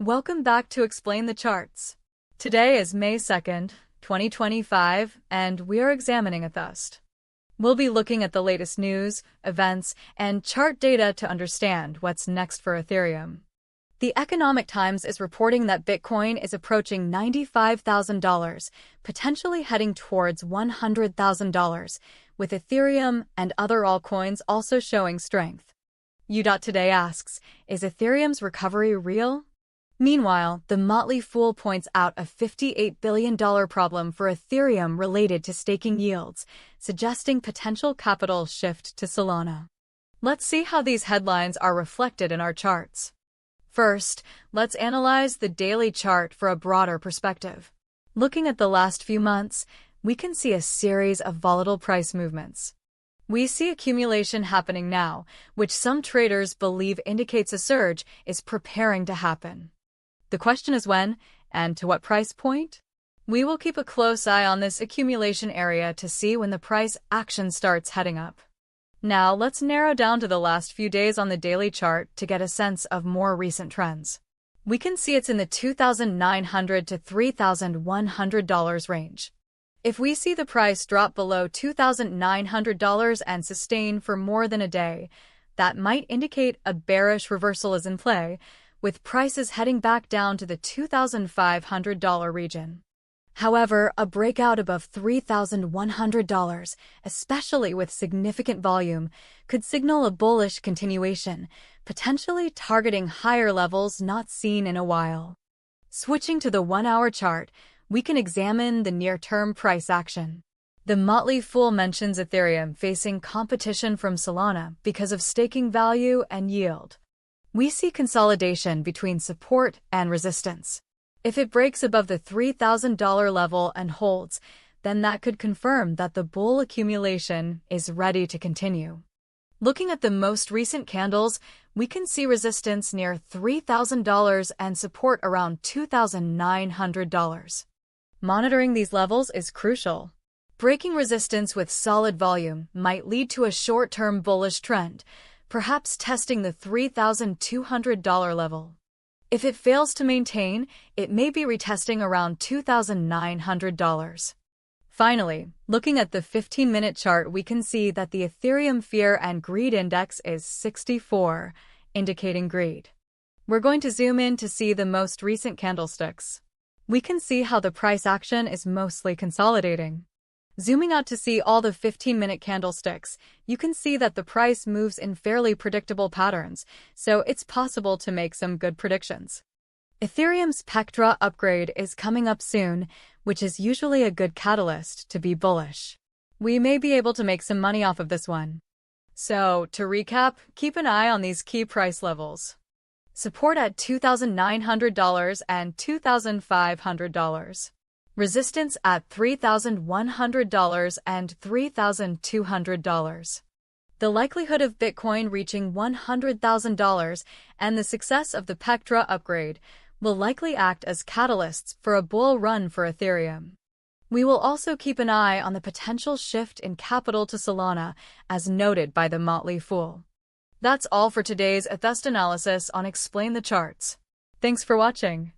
Welcome back to Explain the Charts. Today is May 2nd, 2025, and we are examining ETHUSD. We'll be looking at the latest news, events, and chart data to understand what's next for Ethereum. The Economic Times is reporting that Bitcoin is approaching $95,000, potentially heading towards $100,000, with Ethereum and other altcoins also showing strength. U.Today asks, is Ethereum's recovery real? Meanwhile, the Motley Fool points out a $58 billion problem for Ethereum related to staking yields, suggesting potential capital shift to Solana. Let's see how these headlines are reflected in our charts. First, let's analyze the daily chart for a broader perspective. Looking at the last few months, we can see a series of volatile price movements. We see accumulation happening now, which some traders believe indicates a surge is preparing to happen. The question is when, and to what price point? We will keep a close eye on this accumulation area to see when the price action starts heading up. Now, let's narrow down to the last few days on the daily chart to get a sense of more recent trends. We can see it's in the $2,900 to $3,100 range. If we see the price drop below $2,900 and sustain for more than a day, that might indicate a bearish reversal is in play, with prices heading back down to the $2,500 region. However, a breakout above $3,100, especially with significant volume, could signal a bullish continuation, potentially targeting higher levels not seen in a while. Switching to the 1-hour chart, we can examine the near-term price action. The Motley Fool mentions Ethereum facing competition from Solana because of staking value and yield. We see consolidation between support and resistance. If it breaks above the $3,000 level and holds, then that could confirm that the bull accumulation is ready to continue. Looking at the most recent candles, we can see resistance near $3,000 and support around $2,900. Monitoring these levels is crucial. Breaking resistance with solid volume might lead to a short-term bullish trend, perhaps testing the $3,200 level. If it fails to maintain, it may be retesting around $2,900. Finally, looking at the 15-minute chart, we can see that the Ethereum Fear and Greed Index is 64, indicating greed. We're going to zoom in to see the most recent candlesticks. We can see how the price action is mostly consolidating. Zooming out to see all the 15-minute candlesticks, you can see that the price moves in fairly predictable patterns, so it's possible to make some good predictions. Ethereum's Pectra upgrade is coming up soon, which is usually a good catalyst to be bullish. We may be able to make some money off of this one. So, to recap, keep an eye on these key price levels. Support at $2,900 and $2,500. Resistance at $3,100 and $3,200. The likelihood of Bitcoin reaching $100,000 and the success of the Pectra upgrade will likely act as catalysts for a bull run for Ethereum. We will also keep an eye on the potential shift in capital to Solana, as noted by the Motley Fool. That's all for today's ETHUSD analysis on Explain the Charts. Thanks for watching.